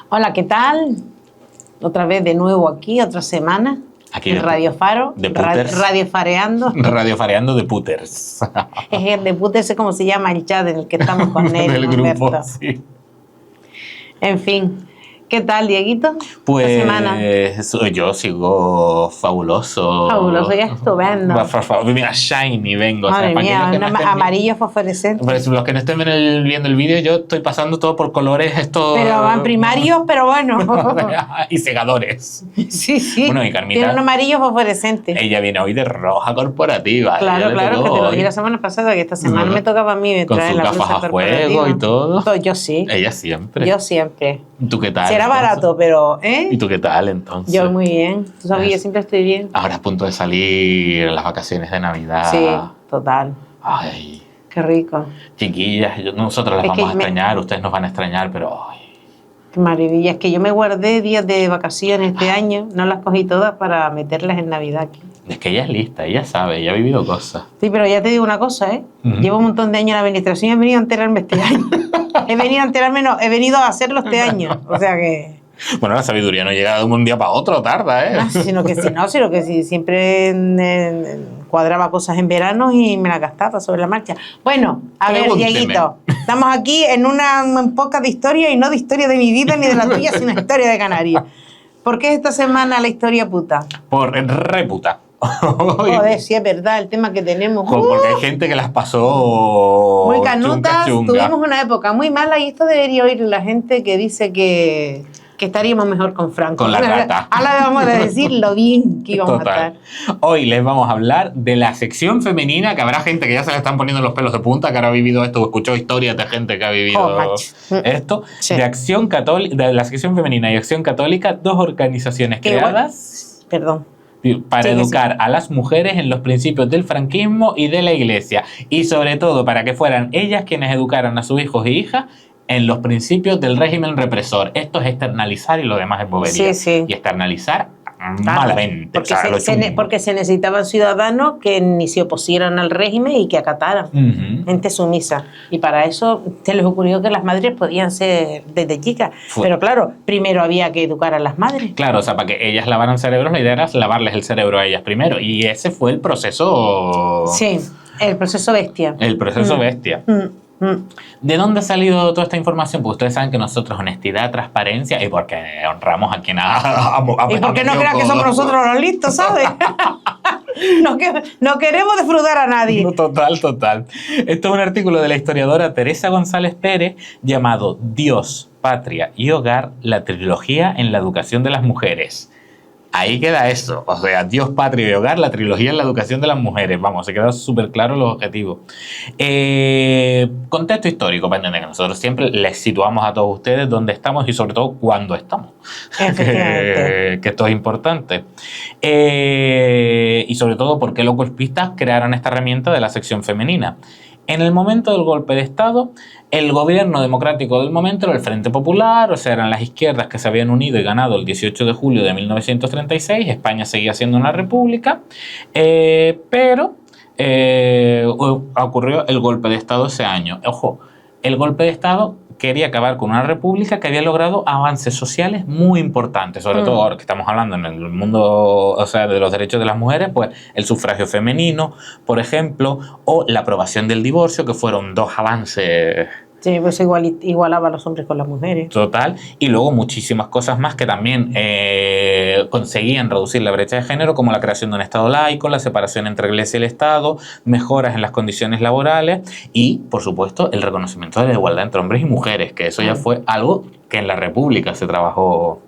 Hola, ¿qué tal? Otra vez de nuevo aquí, otra semana. Aquí en Radio Faro, de Putters. radiofareando. Radiofareando de Putters. Es el de Putters, es como se llama el chat en el que estamos con él. Del Humberto. grupo, sí. En fin, ¿qué tal, Dieguito? Pues Esta semana. yo sigo fabuloso. Fabuloso, ya estupendo. Mira, shiny vengo. Madre para mía, aquellos que no estén amarillo fosforescente. Pues los que no estén viendo el vídeo, yo estoy pasando todo por colores estos... Pero van primarios, pero bueno. y segadores. Sí, sí. Bueno, y Carmita, tiene un amarillo fosforescente. ella viene hoy de roja corporativa. Claro, claro, que te lo dije la hoy semana pasada, que esta semana me tocaba a mí con traer sus la gafas blusa a fuego corporativa. y todo. Yo sí. Ella siempre. Yo siempre. ¿Tú qué tal? Será entonces? barato, pero... ¿eh? ¿Y tú qué tal entonces? Yo muy bien. Tú sabes que yo siempre estoy bien. Ahora a punto de salir las vacaciones de Navidad. Sí, total. Ay, Qué rico. chiquillas, nosotros las Es que vamos a extrañar, ustedes nos van a extrañar, pero... ay, Qué maravilla. Es que yo me guardé días de vacaciones este año. No las cogí todas para meterlas en Navidad aquí. es que ella es lista, ella sabe, ella ha vivido cosas. Sí, pero ya te digo una cosa, ¿eh? Ujú. Llevo un montón de años en la administración y he venido a enterarme este año. He venido a enterarme, no, he venido a hacerlo este año. O sea que... Bueno, la sabiduría no llega de un día para otro, tarda, ¿eh? Sino que sí, siempre cuadraba cosas en verano y me las gastaba sobre la marcha. Bueno, a ver, Pregúnteme. Dieguito, estamos aquí en una poca de historia y no de historia de mi vida ni de la tuya, sino historia de Canarias. ¿Por qué esta semana la historia puta? Por reputa. Joder, sí es verdad, el tema que tenemos. Porque hay gente que las pasó Muy canutas, chunga. tuvimos una época muy mala y esto debería oír la gente que dice que estaríamos mejor con Franco. Con la rata. Ahora le vamos a decir lo bien que íbamos a Total. estar. Hoy les vamos a hablar de la sección femenina, que habrá gente que ya se le están poniendo los pelos de punta, que ahora ha vivido esto, o escuchó historias de gente que ha vivido esto, Sí. de Acción Católica, de la sección femenina y Acción Católica, dos organizaciones Que igual- creadas Perdón. para Sí, que educar a las mujeres en los principios del franquismo y de la Iglesia, y sobre todo para que fueran ellas quienes educaran a sus hijos y hijas en los principios del régimen represor. Esto es externalizar y lo demás es bobería. Sí, sí. Y externalizar Claro, malamente. porque, o sea, lo chungo. porque se necesitaban ciudadanos que ni se opusieran al régimen y que acataran. Ujú. Gente sumisa. Y para eso se les ocurrió que las madres podían ser desde chicas. Pero claro, primero había que educar a las madres. Claro, o sea, para que ellas lavaran cerebros, la idea era lavarles el cerebro a ellas primero. Y ese fue el proceso. Sí, el proceso bestia. El proceso bestia. ¿De dónde ha salido toda esta información? Pues ustedes saben que nosotros, honestidad, transparencia, y porque honramos a quien Y porque no creas que somos nosotros los listos, ¿sabes? No queremos defraudar a nadie. No, total, total. Esto es un artículo de la historiadora Teresa González Pérez llamado Dios, Patria y Hogar, la trilogía en la educación de las mujeres. Ahí queda eso, o sea, Dios, Patria y Hogar, la trilogía en la educación de las mujeres. Vamos, se quedan súper claros los objetivos. Contexto histórico, para entender que nosotros siempre les situamos a todos ustedes dónde estamos y sobre todo cuándo estamos. Efectivamente. que esto es importante. Y sobre todo porque los golpistas crearon esta herramienta de la sección femenina. En el momento del golpe de Estado, el gobierno democrático del momento era el Frente Popular, o sea, eran las izquierdas que se habían unido y ganado el 18 de julio de 1936. España seguía siendo una república, pero ocurrió el golpe de Estado ese año. Ojo, el golpe de Estado quería acabar con una república que había logrado avances sociales muy importantes, sobre todo ahora que estamos hablando en el mundo, o sea, de los derechos de las mujeres, pues el sufragio femenino, por ejemplo, o la aprobación del divorcio, que fueron dos avances. Sí, pues igualaba a los hombres con las mujeres. Total, y luego muchísimas cosas más que también conseguían reducir la brecha de género, como la creación de un Estado laico, la separación entre la Iglesia y el Estado, mejoras en las condiciones laborales y, por supuesto, el reconocimiento de la igualdad entre hombres y mujeres, que eso ya fue algo que en la República se trabajó.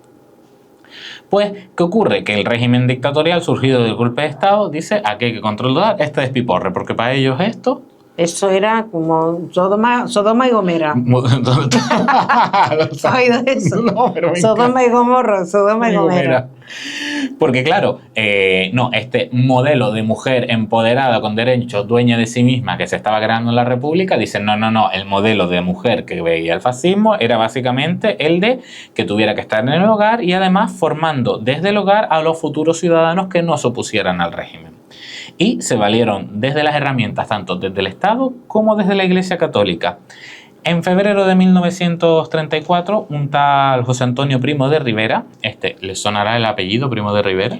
Pues, ¿qué ocurre? Que el régimen dictatorial surgido del golpe de Estado dice aquí hay que controlar este despiporre, porque para ellos esto... Eso era como Sodoma y Gomera. ¿Has oído eso? No, pero me Sodoma y Gomorra, Sodoma y Gomera. Porque claro, no, este modelo de mujer empoderada con derechos, dueña de sí misma que se estaba creando en la República, dicen no, el modelo de mujer que veía el fascismo era básicamente el de que tuviera que estar en el hogar y además formando desde el hogar a los futuros ciudadanos que no se opusieran al régimen. Y se valieron desde las herramientas tanto desde el Estado como desde la Iglesia Católica. En febrero de 1934, un tal José Antonio Primo de Rivera, ¿le sonará el apellido Primo de Rivera?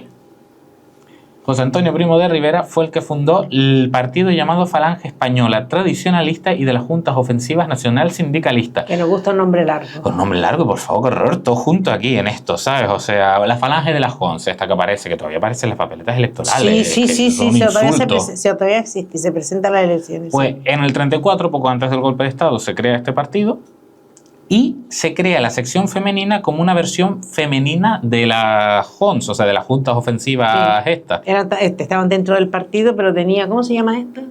José Antonio Primo de Rivera fue el que fundó el partido llamado Falange Española, tradicionalista y de las Juntas Ofensivas Nacional Sindicalista. Que nos gusta un nombre largo. Un nombre largo, por favor, qué horror, todo junto aquí en esto, ¿sabes? O sea, la Falange de las Once, esta que aparece, que todavía aparece en las papeletas electorales. Sí, todavía existe, se presenta a las elecciones. Pues en el 34, poco antes del golpe de Estado, se crea este partido. Y se crea la sección femenina como una versión femenina de la JONS, o sea, de las juntas ofensivas estas. Estaban dentro del partido, pero tenía, ¿cómo se llama esto?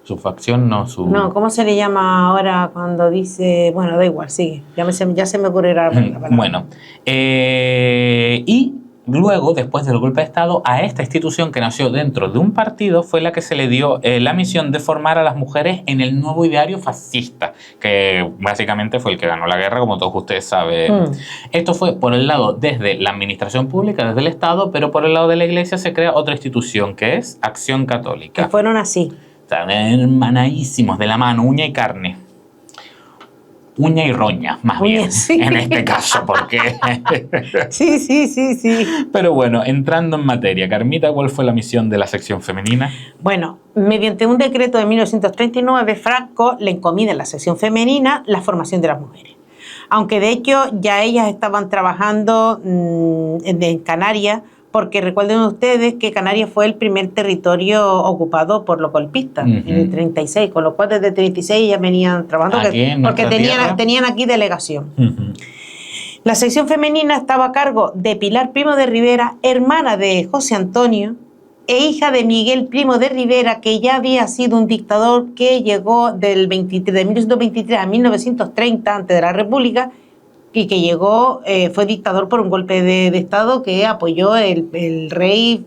Su facción, no, su... No, ¿cómo se le llama ahora cuando dice...? Bueno, da igual, sigue. Ya se me ocurrirá la palabra. Bueno, y luego, después del golpe de Estado, a esta institución que nació dentro de un partido fue la que se le dio la misión de formar a las mujeres en el nuevo ideario fascista, que básicamente fue el que ganó la guerra, como todos ustedes saben. Esto fue por el lado desde la administración pública, desde el Estado, pero por el lado de la Iglesia se crea otra institución que es Acción Católica. Que fueron así. O sea, hermanadísimos de la mano, uña y carne. Uña y roña, más bien, sí. En este caso, porque... Sí. Pero bueno, entrando en materia, Carmita, ¿cuál fue la misión de la sección femenina? Bueno, mediante un decreto de 1939, Franco le encomienda a la sección femenina la formación de las mujeres. Aunque de hecho ya ellas estaban trabajando en Canarias, porque recuerden ustedes que Canarias fue el primer territorio ocupado por los golpistas en el 36, con lo cual desde el 36 ya venían trabajando porque tenían aquí delegación. La sección femenina estaba a cargo de Pilar Primo de Rivera, hermana de José Antonio e hija de Miguel Primo de Rivera, que ya había sido un dictador que llegó de 1923 a 1930 antes de la República, y que llegó, fue dictador por un golpe de Estado que apoyó el rey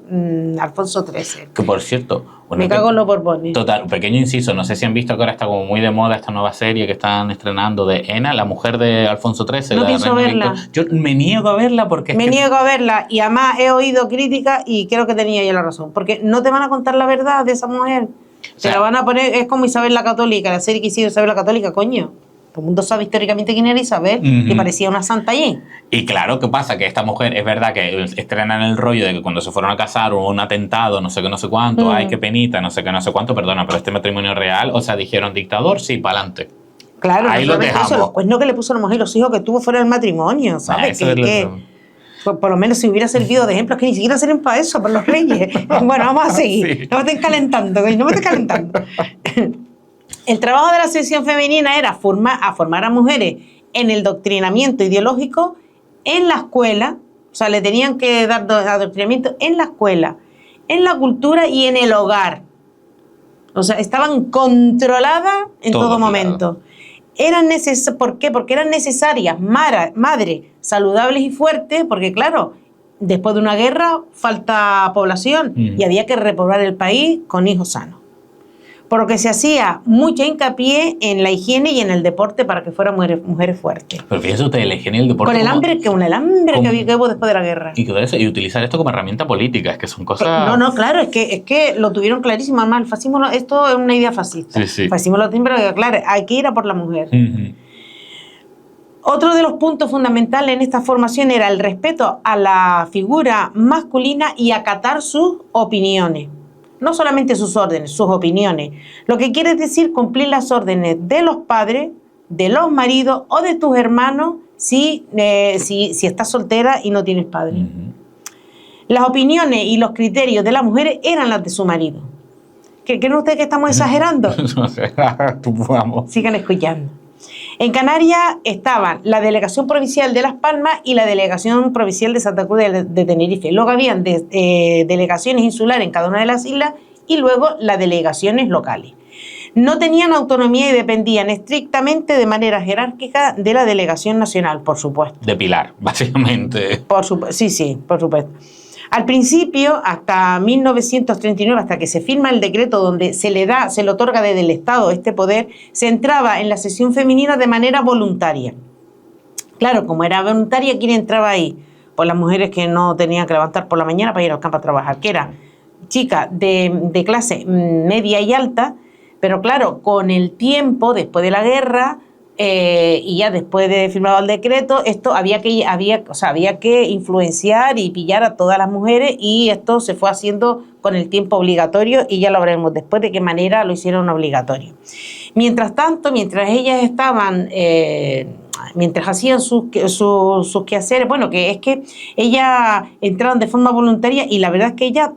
Alfonso XIII. Que por cierto... Me cago en los Borbones. Total, un pequeño inciso, no sé si han visto que ahora está como muy de moda esta nueva serie que están estrenando de Ena, la mujer de Alfonso XIII. No pienso verla. Yo me niego a verla porque... niego a verla y además he oído críticas y creo que tenía yo la razón, porque no te van a contar la verdad de esa mujer. Te la van a poner, es como Isabel la Católica, la serie que hicieron Isabel la Católica, coño. Todo el mundo sabe históricamente quién era Isabel, que parecía una santa allí. Y claro, ¿qué pasa? Que esta mujer, es verdad que estrenan el rollo de que cuando se fueron a casar hubo un atentado, no sé qué, no sé cuánto, ay, qué penita, no sé qué, no sé cuánto, perdona, pero este matrimonio real, o sea, dijeron dictador, sí, para adelante. Claro, ahí lo dejamos. Pues no que le puso a la mujer y los hijos que tuvo fuera del matrimonio, ¿sabes? Por lo menos si hubiera servido de ejemplo, es que ni siquiera sirven para eso, para los reyes. Bueno, vamos a seguir. Sí. No me estén calentando. El trabajo de la sección femenina era formar a mujeres en el doctrinamiento ideológico en la escuela, o sea, le tenían que dar adoctrinamiento en la escuela, en la cultura y en el hogar. O sea, estaban controladas en todo momento. ¿Por qué? Porque eran necesarias madres saludables y fuertes, porque claro, después de una guerra falta población y había que repoblar el país con hijos sanos. Por lo que se hacía mucha hincapié en la higiene y en el deporte para que fueran mujeres fuertes. Pero fíjese usted, la higiene y el deporte... Con el hambre que hubo después de la guerra. Y utilizar esto como herramienta política, es que son cosas... No, claro, es que lo tuvieron clarísimo. Además, el fascismo, esto es una idea fascista. Sí. El fascismo lo tiene, pero claro, hay que ir a por la mujer. Otro de los puntos fundamentales en esta formación era el respeto a la figura masculina y acatar sus opiniones. No solamente sus órdenes, sus opiniones. Lo que quiere decir cumplir las órdenes de los padres, de los maridos o de tus hermanos si estás soltera y no tienes padre. Las opiniones y los criterios de las mujeres eran las de su marido. ¿Creen ustedes que estamos exagerando? Vamos. Sigan escuchando. En Canarias estaban la Delegación Provincial de Las Palmas y la Delegación Provincial de Santa Cruz de Tenerife. Luego habían delegaciones insulares en cada una de las islas y luego las delegaciones locales. No tenían autonomía y dependían estrictamente de manera jerárquica de la Delegación Nacional, por supuesto. De Pilar, básicamente. Sí, por supuesto. Al principio, hasta 1939, hasta que se firma el decreto donde se le otorga desde el Estado este poder, se entraba en la sección femenina de manera voluntaria. Claro, como era voluntaria, ¿quién entraba ahí? Pues las mujeres que no tenían que levantar por la mañana para ir al campo a trabajar, que eran chicas de clase media y alta, pero claro, con el tiempo, después de la guerra, y ya después de firmado el decreto, esto había que influenciar y pillar a todas las mujeres, y esto se fue haciendo con el tiempo obligatorio, y ya lo veremos después de qué manera lo hicieron obligatorio. Mientras tanto, mientras ellas estaban, mientras hacían sus quehaceres, bueno, que es que ellas entraron de forma voluntaria, y la verdad es que ellas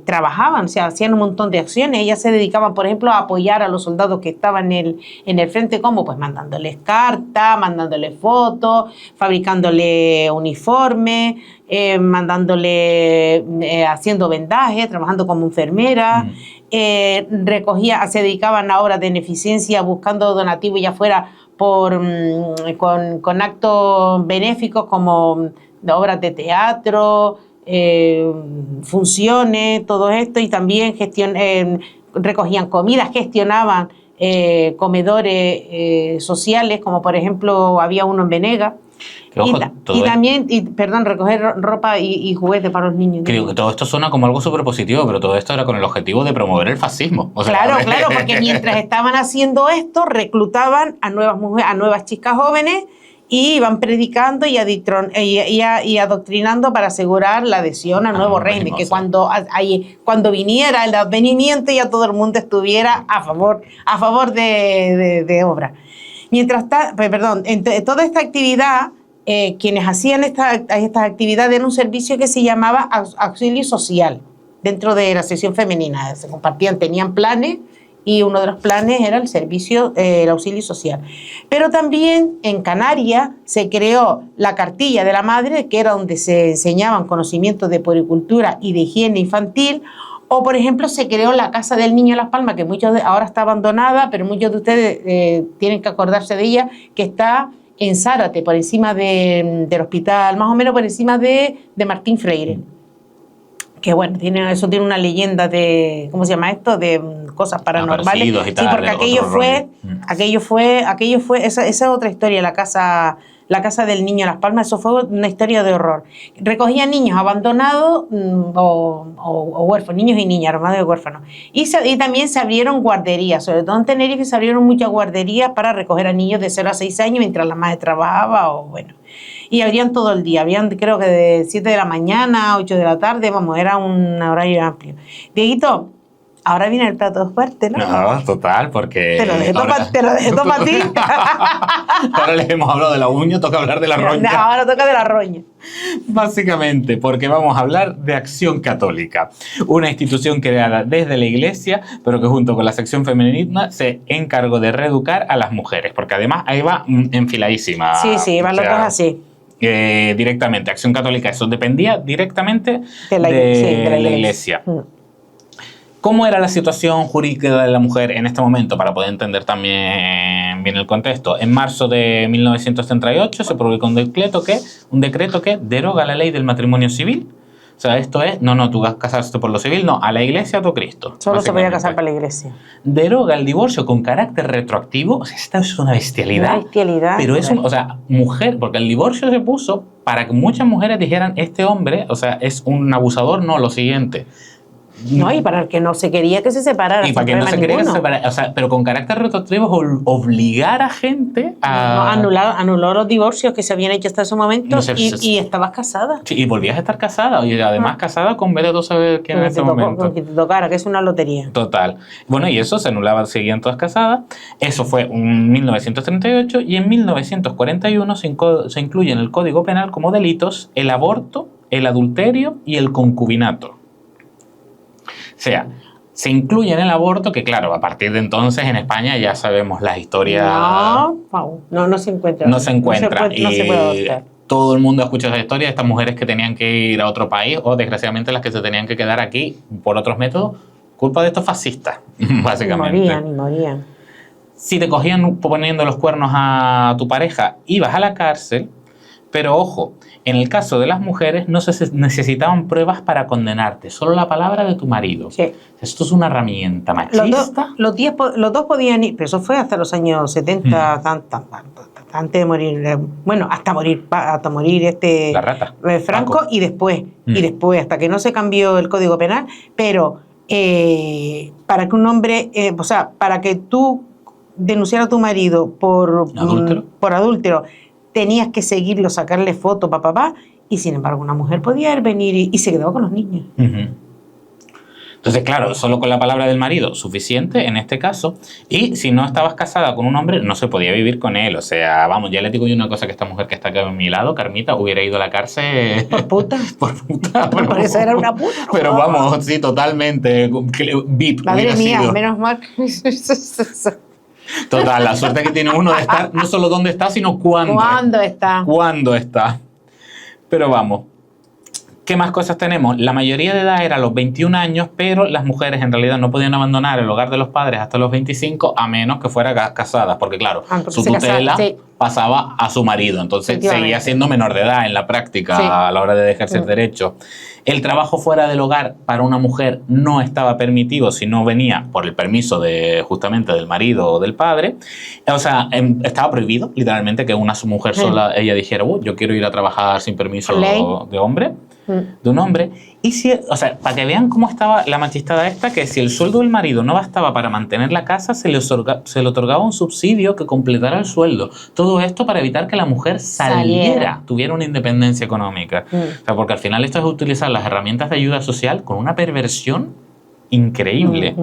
trabajaban, o sea, hacían un montón de acciones. Ellas se dedicaban, por ejemplo, a apoyar a los soldados que estaban en el frente, como pues mandándoles cartas, mandándoles fotos, fabricándole uniformes, haciendo vendajes, trabajando como enfermera. Se dedicaban a obras de beneficencia, buscando donativos, ya fuera con actos benéficos como obras de teatro, funciones, todo esto, y también recogían comidas, gestionaban comedores sociales, como por ejemplo había uno en Venegas. Recoger ropa y juguetes para los niños. Creo que todo esto suena como algo súper positivo, pero todo esto era con el objetivo de promover el fascismo. O sea, claro, porque mientras estaban haciendo esto, reclutaban a nuevas chicas jóvenes, y iban predicando y adoctrinando para asegurar la adhesión al nuevo régimen, que cuando viniera el advenimiento, ya todo el mundo estuviera a favor de obra. Mientras toda esta actividad, quienes hacían estas actividades era un servicio que se llamaba auxilio social dentro de la sección femenina. Se compartían, tenían planes, y uno de los planes era el auxilio social. Pero también en Canarias se creó la cartilla de la madre, que era donde se enseñaban conocimientos de puericultura y de higiene infantil. O, por ejemplo, se creó la Casa del Niño Las Palmas, que ahora está abandonada, pero muchos de ustedes tienen que acordarse de ella, que está en Zárate, por encima del hospital, más o menos por encima de Martín Freire. Que bueno, tiene una leyenda de, ¿cómo se llama esto? De cosas paranormales. Y tal, sí, porque aquello fue, esa es otra historia, la casa del Niño Las Palmas. Eso fue una historia de horror. Recogían niños abandonados o huérfanos, niños y niñas, armados de huérfanos. Y también se abrieron guarderías, sobre todo en Tenerife se abrieron muchas guarderías para recoger a niños de 0 a 6 años mientras la madre trabajaba, y abrían todo el día, creo que de 7 de la mañana a 8 de la tarde, era un horario amplio. Dieguito, ahora viene el plato fuerte, ¿no? No, total, porque... Te lo dejé todo para ti. Ahora les hemos hablado de la uña, toca hablar de la roña. No, ahora toca de la roña. Básicamente, porque vamos a hablar de Acción Católica, una institución creada desde la Iglesia, pero que junto con la sección femenina se encargó de reeducar a las mujeres, porque además ahí va enfiladísima. Sí, van los dos así. Directamente, Acción Católica, eso dependía directamente de la Iglesia. ¿Cómo era la situación jurídica de la mujer en este momento? Para poder entender también bien el contexto. En marzo de 1938 se publicó un decreto que deroga la ley del matrimonio civil. O sea, esto es, tú vas a casarte por lo civil, no, a la Iglesia o a Cristo. Solo se podía casar para la Iglesia. Deroga el divorcio con carácter retroactivo. O sea, esta es una bestialidad. Una bestialidad. Pero es mujer, porque el divorcio se puso para que muchas mujeres dijeran, este hombre, es un abusador, no, lo siguiente. No, y para el que no se quería que se separara. Y para que no se quería que se separara. Pero con carácter retroactivo es obligar a gente a... Anuló los divorcios que se habían hecho hasta ese momento, y estabas casada. Sí, y volvías a estar casada. Y además casada con vez de tú saber quién en ese momento. Con quien te tocara, que es una lotería. Total. Bueno, y eso se anulaba, seguían todas casadas. Eso fue en 1938, y en 1941 se incluye en el Código Penal como delitos el aborto, el adulterio y el concubinato. O sea, se incluye en el aborto, que claro, a partir de entonces en España ya sabemos las historias... No se encuentra. No se encuentra. No se puede adoptar. Todo el mundo escucha esa historia de estas mujeres que tenían que ir a otro país, o desgraciadamente las que se tenían que quedar aquí por otros métodos, culpa de estos fascistas, básicamente. Y morían. Si te cogían poniendo los cuernos a tu pareja, ibas a la cárcel. Pero ojo, en el caso de las mujeres no se necesitaban pruebas para condenarte, solo la palabra de tu marido. Sí. Esto es una herramienta machista. Los dos podían ir, pero eso fue hasta los años 70, antes de morir, hasta morir la rata. Franco, y después, hasta que no se cambió el Código Penal, pero para que un hombre, para que tú denunciar a tu marido por adúltero, tenías que seguirlo, sacarle foto, papá, y sin embargo una mujer podía venir y se quedaba con los niños. Entonces, claro, solo con la palabra del marido, suficiente en este caso. Y si no estabas casada con un hombre, no se podía vivir con él. O sea, vamos, ya le digo yo una cosa, que esta mujer que está acá a mi lado, Carmita, hubiera ido a la cárcel... ¿Por puta? Por puta. Pero, por eso era una puta. ¿No? Pero vamos, sí, totalmente. VIP. Madre mía, sido. menos mal. Total, la suerte que tiene uno de estar no solo dónde está, sino cuándo. ¿Cuándo está? ¿Cuándo está? Pero vamos. ¿Qué más cosas tenemos? La mayoría de edad era a los 21 años, pero las mujeres en realidad no podían abandonar el hogar de los padres hasta los 25, a menos que fueran casadas, porque claro, su tutela pasaba a su marido, entonces seguía siendo menor de edad en la práctica a la hora de ejercer derechos. El trabajo fuera del hogar para una mujer no estaba permitido si no venía por el permiso justamente del marido o del padre. O sea, estaba prohibido literalmente que una mujer sola, ella dijera, yo quiero ir a trabajar sin permiso de hombre. De un hombre. Y si, o sea, para que vean cómo estaba la machistada esta, que si el sueldo del marido no bastaba para mantener la casa, se le otorgaba un subsidio que completara el sueldo. Todo esto para evitar que la mujer saliera, tuviera una independencia económica. O sea, porque al final esto es utilizar las herramientas de ayuda social con una perversión increíble.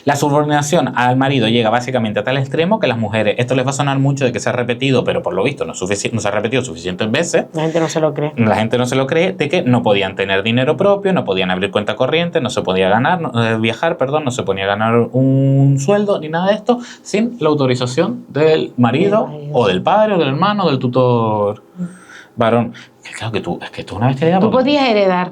La subordinación al marido llega básicamente a tal extremo que las mujeres, esto les va a sonar mucho de que se ha repetido, pero por lo visto no se ha repetido suficientes veces. La gente no se lo cree. La gente no se lo cree, de que no podían tener dinero propio, no podían abrir cuenta corriente, no se podía viajar, no se podía ganar un sueldo ni nada de esto sin la autorización del marido o del padre o del hermano o del tutor varón. Claro que tú una vez te heredabas. Tú podías heredar.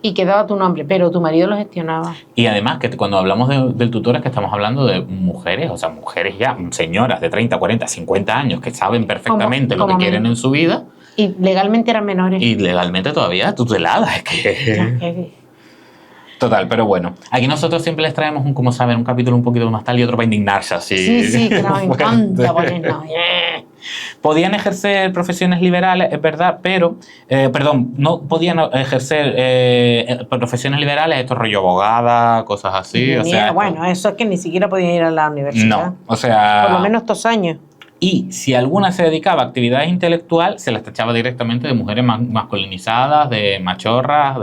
Y quedaba tu nombre, pero tu marido lo gestionaba. Y además que cuando hablamos del tutor es que estamos hablando de mujeres, o sea, mujeres ya, señoras de 30, 40, 50 años que saben perfectamente lo que quieren en su vida. Y legalmente eran menores. Y legalmente todavía tuteladas, es que... Total, pero bueno, aquí nosotros siempre les traemos, como saben, un capítulo un poquito más tal y otro para indignarse así. Sí, que nos encanta ponernos. Podían ejercer profesiones liberales, es verdad, pero, no podían ejercer profesiones liberales, esto rollo abogada, cosas así. O sea, bueno, eso es que ni siquiera podían ir a la universidad. No, o sea... Por lo menos estos años. Y si alguna se dedicaba a actividades intelectuales, se las tachaba directamente de mujeres masculinizadas, de machorras,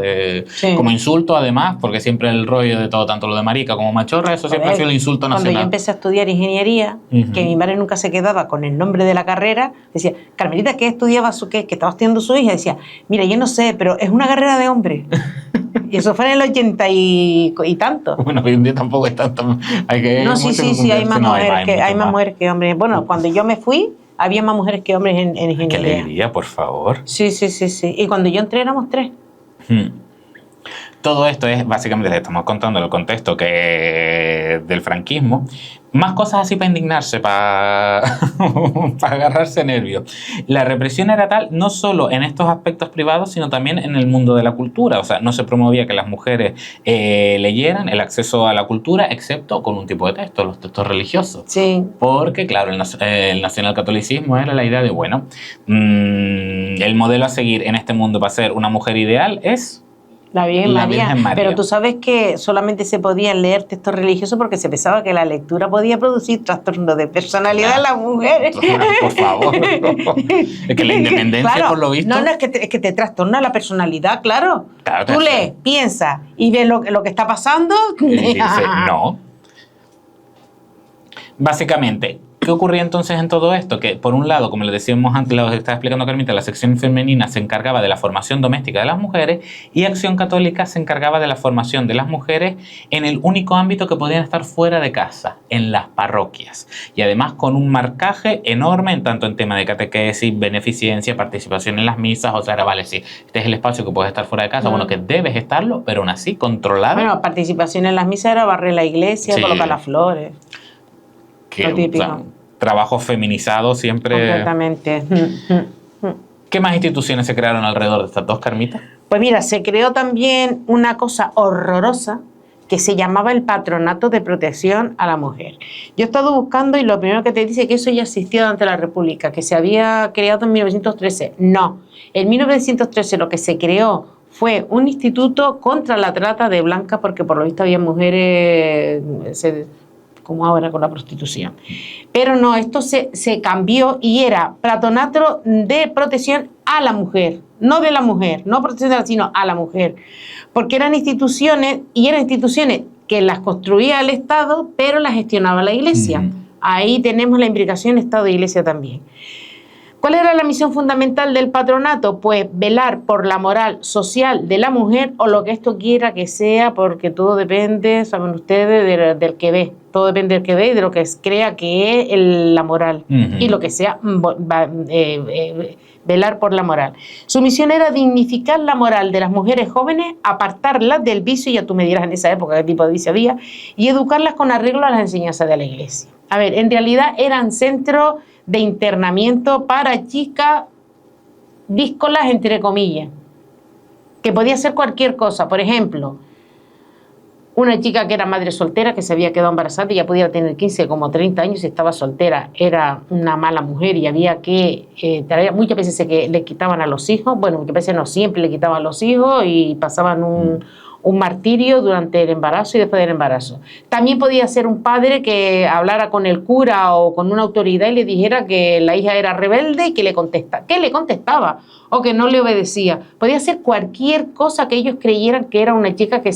como insulto además, porque siempre el rollo de todo, tanto lo de marica como machorra, eso siempre ha sido el insulto nacional. Cuando yo empecé a estudiar ingeniería, que mi madre nunca se quedaba con el nombre de la carrera, decía, Carmelita, ¿qué estudiabas? ¿Qué estaba estudiando su hija? Decía, mira, yo no sé, pero es una carrera de hombre. Y eso fue en el 80 y tanto. Bueno, hoy en día tampoco es tanto. Sí, hay más mujeres que hombres. Bueno, cuando yo me fui, había más mujeres que hombres en ingeniería. ¡Qué alegría, por favor! Sí. Y cuando yo entré éramos 3. Todo esto es, básicamente, le estamos contando el contexto del franquismo. Más cosas así para indignarse, para agarrarse nervios. La represión era tal no solo en estos aspectos privados, sino también en el mundo de la cultura. O sea, no se promovía que las mujeres leyeran el acceso a la cultura, excepto con un tipo de texto, los textos religiosos. Sí. Porque, claro, el nacionalcatolicismo era la idea de, bueno, el modelo a seguir en este mundo para ser una mujer ideal es... La Virgen María. Pero tú sabes que solamente se podían leer textos religiosos porque se pensaba que la lectura podía producir trastornos de personalidad en las mujeres. Por favor. Es que la independencia, por lo visto... No, es que te trastorna la personalidad, claro. Tú lees, piensas y ves lo que está pasando. Y dice, no. Básicamente, ¿qué ocurría entonces en todo esto? Que por un lado, como les decíamos antes, lo que estaba explicando Carmita, la sección femenina se encargaba de la formación doméstica de las mujeres y Acción Católica se encargaba de la formación de las mujeres en el único ámbito que podían estar fuera de casa, en las parroquias. Y además con un marcaje enorme tanto en tema de catequesis, beneficencia, participación en las misas. O sea, era, vale, sí, este es el espacio que puedes estar fuera de casa, bueno, que debes estarlo, pero aún así controlado. Bueno, participación en las misas era barrer la iglesia, colocar las flores. Trabajo feminizado siempre. Completamente. ¿Qué más instituciones se crearon alrededor de estas dos, Carmita? Pues mira, se creó también una cosa horrorosa que se llamaba el Patronato de Protección a la Mujer. Yo he estado buscando y lo primero que te dice es que eso ya existía durante la República, que se había creado en 1913. No, en 1913 lo que se creó fue un instituto contra la trata de blancas, porque por lo visto había mujeres... como ahora con la prostitución. Pero no, esto se cambió y era patronato de protección a la mujer, no de la mujer, no protección, sino a la mujer, porque eran instituciones que las construía el Estado, pero las gestionaba la Iglesia. Ahí tenemos la imbricación Estado e Iglesia también. ¿Cuál era la misión fundamental del patronato? Pues velar por la moral social de la mujer, o lo que esto quiera que sea, porque todo depende, saben ustedes, del que ve. Todo depende del que ve y de lo que crea que es la moral. Y lo que sea, velar por la moral. Su misión era dignificar la moral de las mujeres jóvenes, apartarlas del vicio, ya tú me dirás en esa época qué tipo de vicio había, y educarlas con arreglo a las enseñanzas de la Iglesia. A ver, en realidad eran centros de internamiento para chicas díscolas, entre comillas, que podía ser cualquier cosa. Por ejemplo, una chica que era madre soltera, que se había quedado embarazada y ya podía tener 15 como 30 años y estaba soltera, era una mala mujer y había que muchas veces le quitaban a los hijos, bueno, muchas veces no, siempre le quitaban a los hijos y pasaban un martirio durante el embarazo y después del embarazo. También podía ser un padre que hablara con el cura o con una autoridad y le dijera que la hija era rebelde y que le contestaba o que no le obedecía. Podía ser cualquier cosa que ellos creyeran que era una chica que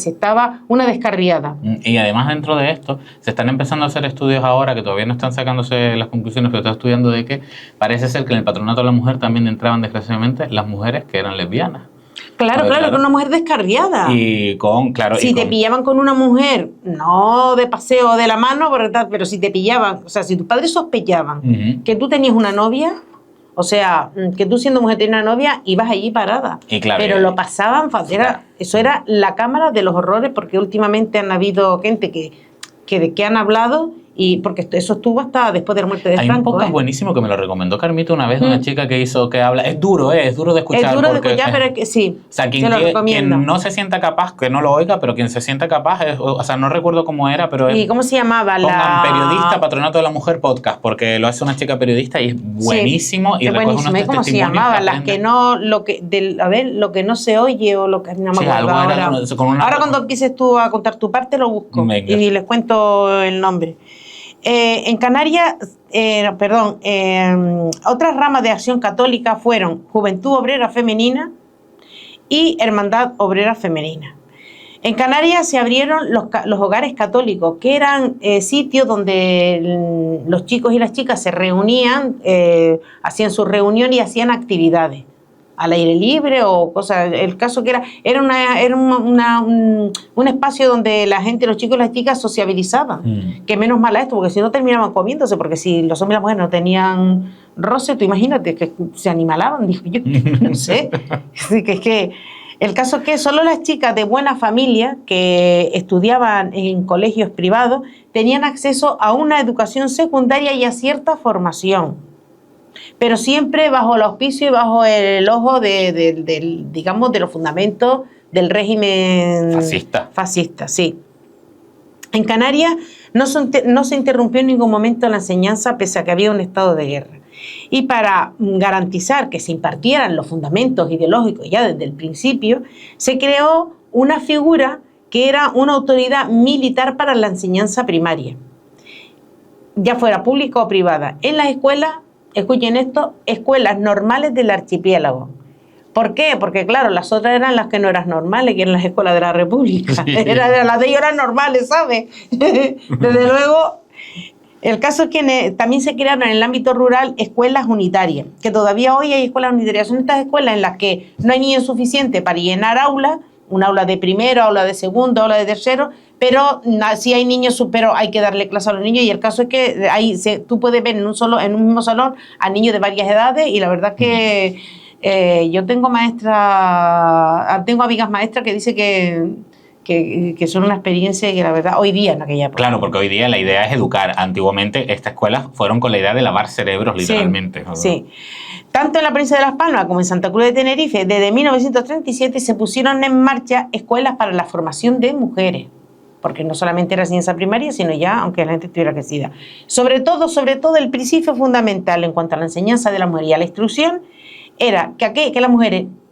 una descarriada. Y además dentro de esto se están empezando a hacer estudios ahora que todavía no están sacándose las conclusiones, pero está estudiando de que parece ser que en el patronato de la mujer también entraban desgraciadamente las mujeres que eran lesbianas. Claro, con una mujer descarriada. Y si te pillaban con una mujer, no de paseo de la mano, ¿verdad? Pero si te pillaban, o sea, si tus padres sospechaban que tú tenías una novia, o sea, que tú siendo mujer tenías una novia, ibas allí parada. Y claro, pero lo pasaban, eso era la cámara de los horrores, porque últimamente han habido gente que han hablado. Y porque eso estuvo hasta después de la muerte de Franco. Hay un podcast buenísimo que me lo recomendó Carmita una vez, de una chica que habla. Es duro de escuchar. Es duro de escuchar, pero es que sí. O sea, quien no se sienta capaz, que no lo oiga, pero quien se sienta capaz, o sea, no recuerdo cómo era, pero ¿Y cómo se llamaba? Pongan periodista, Patronato de la Mujer podcast, porque lo hace una chica periodista y es buenísimo. Sí, y recoge unos ¿Cómo se llamaba? Las que no, lo que no se oye o lo que no me acuerdo ahora. Ahora cuando empieces tú a contar tu parte lo busco. Venga. Y les cuento el nombre. En Canarias, otras ramas de acción católica fueron Juventud Obrera Femenina y Hermandad Obrera Femenina. En Canarias se abrieron los hogares católicos, que eran sitios donde los chicos y las chicas se reunían, hacían su reunión y hacían actividades al aire libre o cosas. El caso que era un espacio donde la gente, los chicos y las chicas sociabilizaban. Que menos mal a esto, porque si no terminaban comiéndose, porque si los hombres y las mujeres no tenían roce, tú imagínate que se animalaban, digo yo, no sé. Es que el caso es que solo las chicas de buena familia que estudiaban en colegios privados tenían acceso a una educación secundaria y a cierta formación, pero siempre bajo el auspicio y bajo el ojo digamos, de los fundamentos del régimen fascista, sí. En Canarias no se interrumpió en ningún momento la enseñanza, pese a que había un estado de guerra. Y para garantizar que se impartieran los fundamentos ideológicos ya desde el principio, se creó una figura que era una autoridad militar para la enseñanza primaria, ya fuera pública o privada, en las escuelas. Escuchen esto, escuelas normales del archipiélago. ¿Por qué? Porque claro, las otras eran las que no eran normales, que eran las escuelas de la República. Sí. Las de ellos eran normales, ¿sabes? Desde luego, el caso es que también se crearon en el ámbito rural escuelas unitarias, que todavía hoy hay escuelas unitarias. Son estas escuelas en las que no hay niños suficientes para llenar aulas, un aula de primero, aula de segundo, aula de tercero, pero sí hay niños, pero hay que darle clase a los niños, y el caso es que tú puedes ver en un mismo salón a niños de varias edades, y la verdad es que yo tengo amigas maestras que dicen que son una experiencia que la verdad hoy día en aquella época. Claro, porque hoy día la idea es educar. Antiguamente estas escuelas fueron con la idea de lavar cerebros, literalmente. Sí. Tanto en la provincia de Las Palmas como en Santa Cruz de Tenerife, desde 1937 se pusieron en marcha escuelas para la formación de mujeres, porque no solamente era ciencia primaria, sino ya, aunque la gente estuviera crecida. Sobre todo, el principio fundamental en cuanto a la enseñanza de la mujer y a la instrucción era que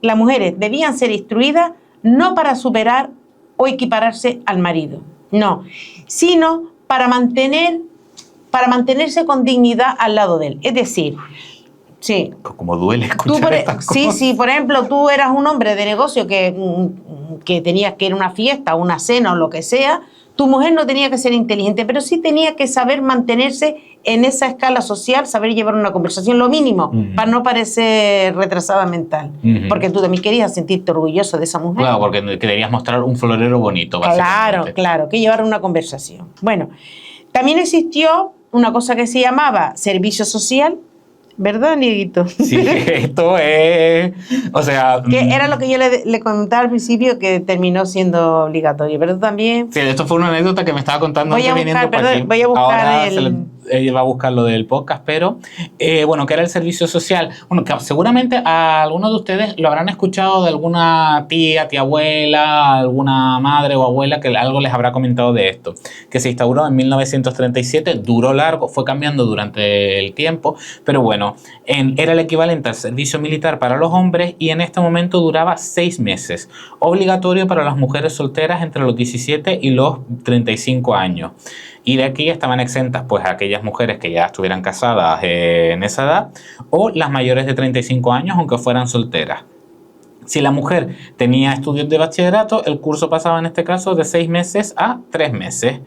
las mujeres debían ser instruidas no para superar o equipararse al marido, no, sino para mantenerse con dignidad al lado de él. Es decir, sí. Como duele escuchar estas cosas. Sí, por ejemplo, tú eras un hombre de negocio que tenías que ir a una fiesta, una cena o lo que sea, tu mujer no tenía que ser inteligente, pero sí tenía que saber mantenerse en esa escala social, saber llevar una conversación, lo mínimo, para no parecer retrasada mental. Porque tú también querías sentirte orgulloso de esa mujer. Claro, porque querías mostrar un florero bonito, básicamente. Claro, que llevar una conversación. Bueno, también existió una cosa que se llamaba servicio social, ¿verdad, Nieguito? Sí, esto es... O sea... Que era lo que yo le comentaba al principio, que terminó siendo obligatorio, pero también... Sí, esto fue una anécdota que me estaba contando voy a buscar Ahora ella va a buscar lo del podcast, pero... bueno, que era el servicio social. Bueno, que seguramente a algunos de ustedes lo habrán escuchado de alguna tía abuela, alguna madre o abuela que algo les habrá comentado de esto. Que se instauró en 1937, duró largo, fue cambiando durante el tiempo, pero bueno, era el equivalente al servicio militar para los hombres y en este momento duraba 6 meses. Obligatorio para las mujeres solteras entre los 17 y los 35 años. Y de aquí estaban exentas pues aquellas mujeres que ya estuvieran casadas en esa edad o las mayores de 35 años aunque fueran solteras. Si la mujer tenía estudios de bachillerato, el curso pasaba en este caso de 6 meses a 3 meses.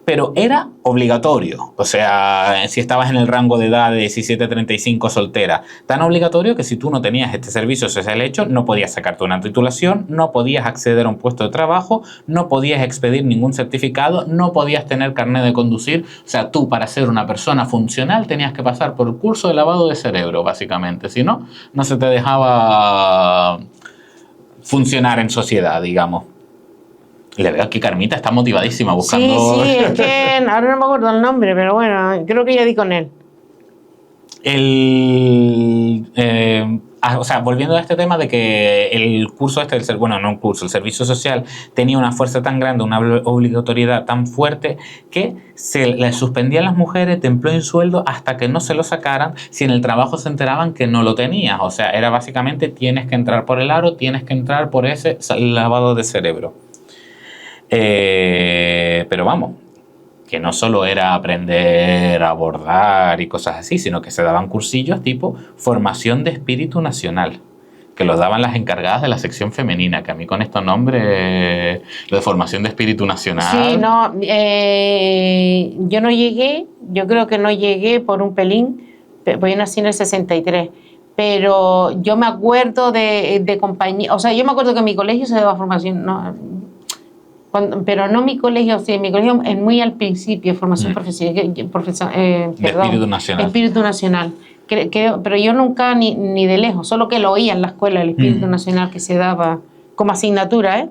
Pero era obligatorio, o sea, si estabas en el rango de edad de 17 a 35 soltera, tan obligatorio que si tú no tenías este servicio social hecho, no podías sacarte una titulación, no podías acceder a un puesto de trabajo, no podías expedir ningún certificado, no podías tener carnet de conducir, o sea, tú para ser una persona funcional tenías que pasar por el curso de lavado de cerebro, básicamente, si no, no se te dejaba funcionar en sociedad, digamos. Le veo que Carmita está motivadísima buscando... Sí, es que ahora no me acuerdo el nombre, pero bueno, creo que ya di con él. O sea, volviendo a este tema de que el curso el servicio social tenía una fuerza tan grande, una obligatoriedad tan fuerte que se les suspendían las mujeres de empleo y sueldo hasta que no se lo sacaran si en el trabajo se enteraban que no lo tenías. O sea, era básicamente tienes que entrar por el aro, tienes que entrar por ese lavado de cerebro. Pero vamos, que no solo era aprender a bordar y cosas así, sino que se daban cursillos tipo formación de espíritu nacional, que los daban las encargadas de la sección femenina, que a mí con estos nombres, lo de formación de espíritu nacional... Sí, no, yo no llegué, yo creo que no llegué por un pelín, porque yo nací en el 63, pero yo me acuerdo de compañía, o sea, yo me acuerdo que en mi colegio se daba formación... pero no mi colegio, sí, mi colegio es muy al principio, formación profesional, Espíritu Nacional. Espíritu Nacional. Pero yo nunca, ni de lejos, solo que lo oía en la escuela, el Espíritu Nacional que se daba como asignatura, ¿eh?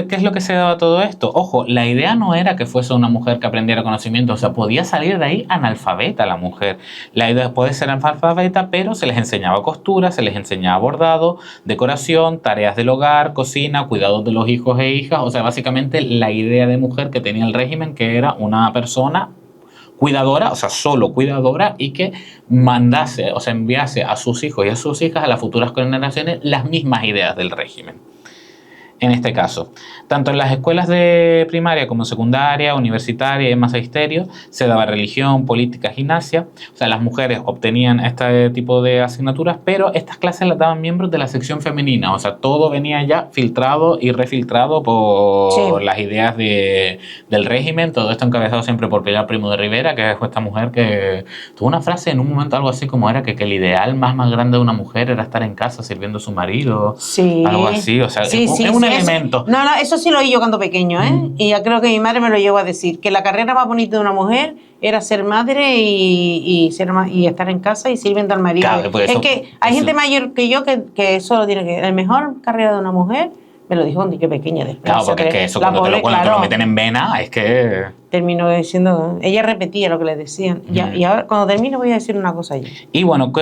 ¿Qué es lo que se daba todo esto? Ojo, la idea no era que fuese una mujer que aprendiera conocimiento, o sea, podía salir de ahí analfabeta la mujer. La idea puede ser analfabeta, pero se les enseñaba costura, se les enseñaba bordado, decoración, tareas del hogar, cocina, cuidados de los hijos e hijas, o sea, básicamente la idea de mujer que tenía el régimen, que era una persona cuidadora, o sea, solo cuidadora, y que mandase, o sea, enviase a sus hijos y a sus hijas, a las futuras generaciones, las mismas ideas del régimen. En este caso, tanto en las escuelas de primaria como secundaria, universitaria y magisterio, se daba religión, política, gimnasia. O sea, las mujeres obtenían este tipo de asignaturas, pero estas clases las daban miembros de la sección femenina. O sea, todo venía ya filtrado y refiltrado por las ideas del régimen. Todo esto encabezado siempre por Pilar Primo de Rivera, que es esta mujer que tuvo una frase en un momento algo así como era que el ideal más grande de una mujer era estar en casa sirviendo a su marido. Sí. Algo así, o sea, sí, es un elemento. No, eso sí lo oí yo cuando pequeño, ¿eh? Y ya creo que mi madre me lo llegó a decir, que la carrera más bonita de una mujer era ser madre y estar en casa y sirviendo al marido. Claro, pues es que hay gente mayor que yo que eso lo tiene que... La mejor carrera de una mujer, me lo dijo cuando yo pequeña. Claro, porque es que eso cuando te lo meten en vena, es que... Terminó diciendo, ella repetía lo que le decían. Y ahora, cuando termine, voy a decir una cosa allí. Y bueno,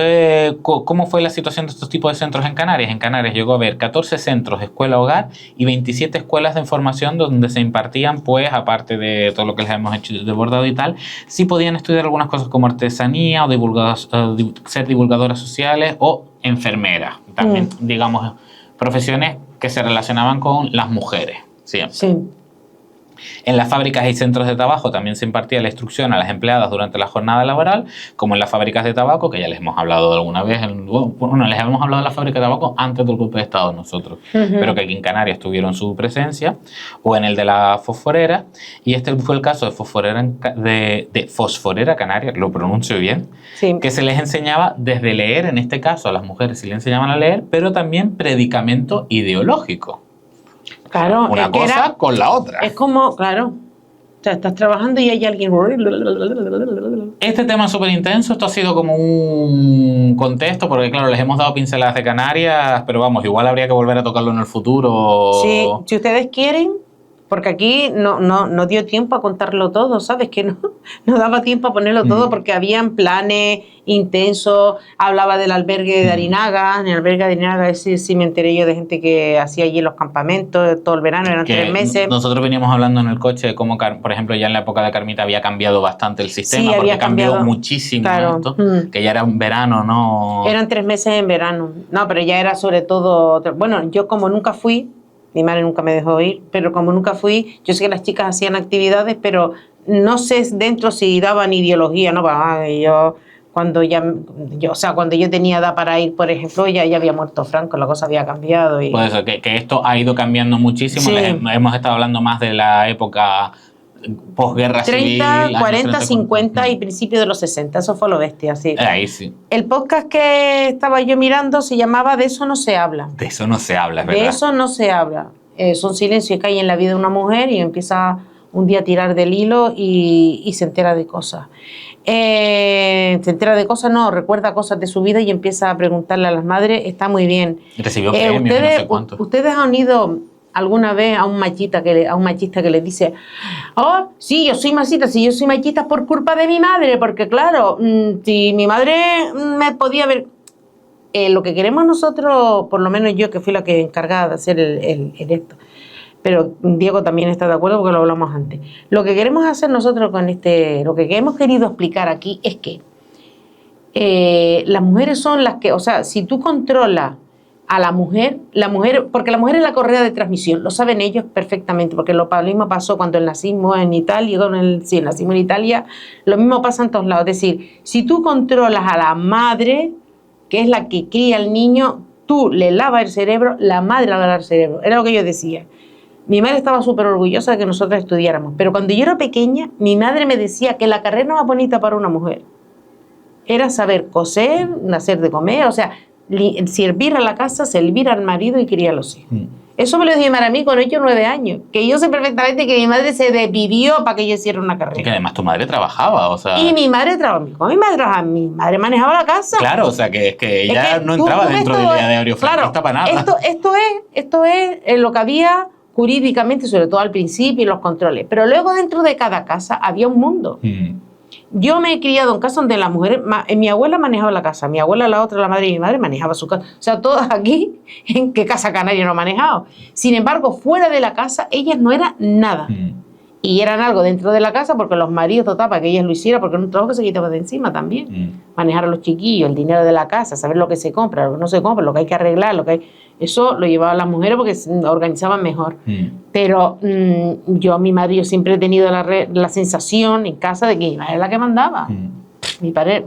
¿cómo fue la situación de estos tipos de centros en Canarias? En Canarias llegó a haber 14 centros de escuela-hogar y 27 escuelas de formación donde se impartían, pues, aparte de todo lo que les hemos hecho de bordado y tal, sí podían estudiar algunas cosas como artesanía o ser divulgadoras sociales o enfermeras. También, digamos, profesiones que se relacionaban con las mujeres. Siempre. Sí. En las fábricas y centros de trabajo también se impartía la instrucción a las empleadas durante la jornada laboral, como en las fábricas de tabaco, que ya les hemos hablado alguna vez. Bueno, les hemos hablado de la fábrica de tabaco antes del golpe de Estado nosotros, pero que aquí en Canarias tuvieron su presencia, o en el de la fosforera, y este fue el caso de Fosforera Canaria, lo pronuncio bien, Sí. que se les enseñaba desde leer, en este caso a las mujeres se les enseñaban a leer, pero también predicamento ideológico. Claro, Una es que cosa con la otra. es como, claro, o sea, estás trabajando y hay alguien... Este tema es súper intenso, esto ha sido como un contexto, porque claro, les hemos dado pinceladas de Canarias, pero vamos, igual habría que volver a tocarlo en el futuro. Sí, si ustedes quieren, porque aquí no dio tiempo a contarlo todo, ¿sabes? Que no daba tiempo a ponerlo todo porque habían planes intensos, hablaba del albergue de Arinaga, en el albergue de Arinaga sí me enteré yo de gente que hacía allí los campamentos todo el verano, eran Que 3 meses. Nosotros veníamos hablando en el coche de cómo, por ejemplo, ya en la época de Carmita había cambiado bastante el sistema, Sí, porque había cambió cambiado. muchísimo Claro. esto, que ya era un verano, ¿no? Eran 3 meses en verano. No, pero ya era sobre todo... Bueno, yo como nunca fui, mi madre nunca me dejó ir, pero como nunca fui, yo sé que las chicas hacían actividades, pero no sé dentro si daban ideología, ¿no? Cuando yo tenía edad para ir, por ejemplo, ya había muerto Franco, la cosa había cambiado. Y... Pues eso, que esto ha ido cambiando muchísimo. Sí. Hemos estado hablando más de la época posguerra 30, civil. 40, 30, 50 y principios de los 60, eso fue lo bestia, sí. Ahí sí. El podcast que estaba yo mirando se llamaba De eso no se habla. De eso no se habla, es verdad. De eso no se habla. Son silencios que hay en la vida de una mujer y empieza un día a tirar del hilo y se entera de cosas. Recuerda cosas de su vida y empieza a preguntarle a las madres, está muy bien. Recibió premios, no sé cuánto. ¿Ustedes han ido alguna vez a un machista que le dice, oh, sí, yo soy machista, si yo soy machista por culpa de mi madre, porque claro, si mi madre me podía ver... lo que queremos nosotros, por lo menos yo que fui la que encargada de hacer el esto, pero Diego también está de acuerdo porque lo hablamos antes. Lo que queremos hacer nosotros con lo que hemos querido explicar aquí es que las mujeres son las que, o sea, si tú controlas a la mujer, porque la mujer es la correa de transmisión, lo saben ellos perfectamente, porque lo mismo pasó cuando el nazismo en Italia, el nazismo en Italia, lo mismo pasa en todos lados. Es decir, si tú controlas a la madre, que es la que cría al niño, tú le lavas el cerebro, la madre le lava el cerebro. Era lo que yo decía. Mi madre estaba súper orgullosa de que nosotros estudiáramos, pero cuando yo era pequeña, mi madre me decía que la carrera más bonita para una mujer era saber coser, hacer de comer, o sea, servir a la casa, servir al marido y criar a los hijos. Eso me lo dijo mi madre a mí con 8 o 9 años, que yo sé perfectamente que mi madre se desvivió para que yo hiciera una carrera. Y que además tu madre trabajaba, o sea... Y mi madre trabajaba, mi madre manejaba la casa. Claro, o sea, que ella no entraba dentro del ideario franquista para nada. Esto es lo que había jurídicamente, sobre todo al principio, y los controles. Pero luego dentro de cada casa había un mundo. Yo me he criado en casa donde las mujeres, mi abuela manejaba la casa, mi abuela, la otra, la madre de mi madre, manejaba su casa. O sea, todas aquí, ¿en qué casa canaria no han manejado? Sin embargo, fuera de la casa, ellas no eran nada. Y eran algo dentro de la casa porque los maridos total para que ellas lo hicieran, porque era un trabajo que se quitaba de encima también. Manejar a los chiquillos, el dinero de la casa, saber lo que se compra, lo que no se compra, lo que hay que arreglar, eso lo llevaban las mujeres porque se organizaban mejor. Pero mi madre, yo siempre he tenido la sensación en casa de que mi madre es la que mandaba. Mi padre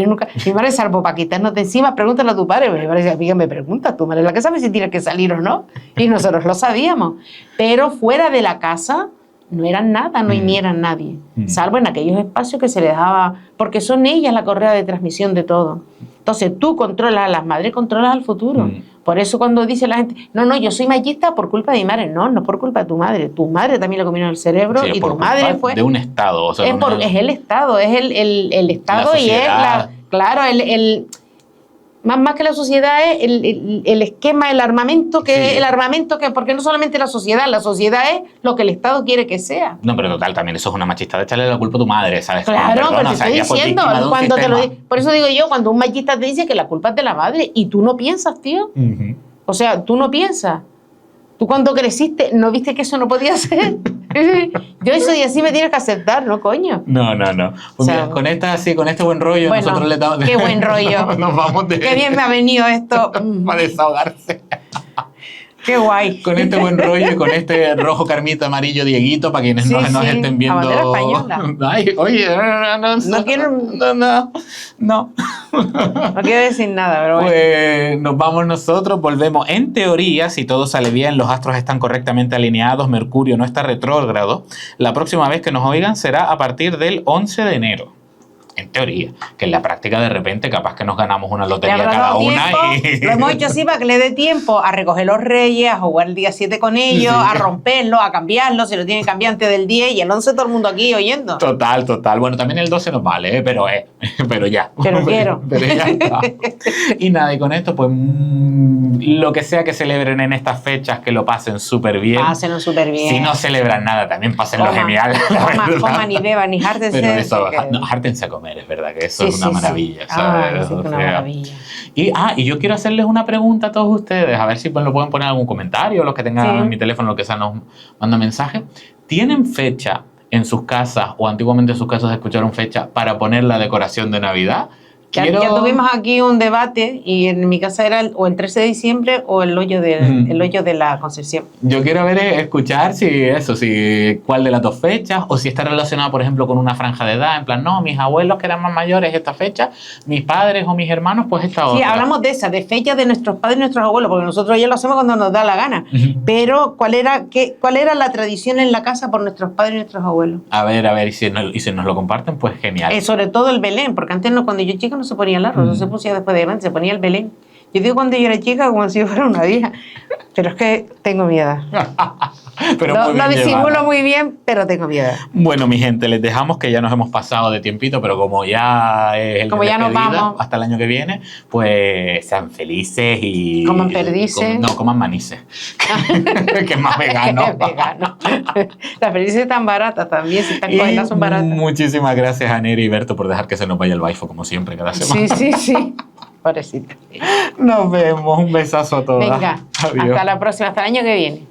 nunca... Mi madre, salvo para quitarnos de encima, pregúntale a tu padre. Mi padre decía, fíjate, me preguntas, tu madre es la que sabe si tienes que salir o no. Y nosotros lo sabíamos. Pero fuera de la casa no eran nada, ni eran nadie. Salvo en aquellos espacios que se les daba... Porque son ellas la correa de transmisión de todo. Entonces tú controlas a las madres, controlas al futuro. Por eso cuando dice la gente, no, yo soy machista por culpa de mi madre. No por culpa de tu madre. Tu madre también le comieron el cerebro, sí, y tu madre fue... de un Estado. O sea, es el Estado, es el Estado y es la... Claro, más que la sociedad es el esquema, el armamento, porque no solamente la sociedad es lo que el Estado quiere que sea. No, pero total, también eso es una machista de echarle la culpa a tu madre, ¿sabes? Claro, pero te estoy diciendo, por eso digo yo, cuando un machista te dice que la culpa es de la madre y tú no piensas, tío. O sea, tú no piensas. Tú cuando creciste, ¿no viste que eso no podía ser? Yo eso y así me tienes que aceptar, ¿no, coño? No. Pues mira, con este buen rollo, bueno, nosotros le damos... Qué buen rollo. Nos vamos de... Qué bien me ha venido esto. Para desahogarse. Qué guay. Con este buen rollo y con este rojo carmita amarillo Dieguito para quienes no nos estén viendo. La bandera española. Ay, oye, No quiero... No. No quiero decir nada, pero bueno. Pues nos vamos nosotros, volvemos. En teoría, si todo sale bien, los astros están correctamente alineados, Mercurio no está retrógrado, la próxima vez que nos oigan será a partir del 11 de enero. En teoría, que en la práctica de repente capaz que nos ganamos una lotería cada una y... Lo hemos hecho así para que le dé tiempo a recoger los reyes, a jugar el día 7 con ellos, a romperlo, a cambiarlo, si lo tienen que cambiar antes del 10 y el 11 todo el mundo aquí oyendo. Total. Bueno, también el 12 nos vale, pero ya. Pero quiero. Pero ya está. Y nada, y con esto, pues lo que sea que celebren en estas fechas, que lo pasen súper bien. Pásenlo súper bien. Si no celebran nada, también pásenlo genial. Coman y beban y jártense. Pero eso, jártense a comer. Es verdad que eso es una maravilla, ¿sabes? Sí, una maravilla. Y yo quiero hacerles una pregunta a todos ustedes, a ver si lo pueden poner en algún comentario, los que tengan en mi teléfono, lo que sea, nos mandan mensajes. ¿Tienen fecha en sus casas o antiguamente en sus casas escucharon fecha para poner la decoración de Navidad? Ya tuvimos aquí un debate y en mi casa era o el 13 de diciembre o el hoyo de la Concepción. Yo quiero escuchar cuál de las dos fechas o si está relacionado, por ejemplo, con una franja de edad. En plan, no, mis abuelos que eran más mayores esta fecha, mis padres o mis hermanos, pues esta otra. Sí, hablamos de fechas de nuestros padres y nuestros abuelos, porque nosotros ya lo hacemos cuando nos da la gana. Pero, ¿cuál era la tradición en la casa por nuestros padres y nuestros abuelos? A ver, y si nos lo comparten, pues genial. Sobre todo el Belén, porque antes cuando yo chica no se ponía el arroz, no se pusía después de grande, se ponía el Belén. Yo digo cuando yo era chica como si yo fuera una vieja, pero es que tengo miedo. Lo disimulo muy bien, pero tengo miedo. Bueno, mi gente, les dejamos que ya nos hemos pasado de tiempito, pero como ya es el como ya nos vamos hasta el año que viene, pues sean felices y... Coman perdices. Coman manices. Que es más vegano. Es vegano. Las perdices están baratas también, si están congeladas son baratas. Muchísimas gracias a Neri y Berto por dejar que se nos vaya el baifo, como siempre, cada semana. Sí. Pobrecito. Nos vemos. Un besazo a todos. Venga, adiós. Hasta la próxima, hasta el año que viene.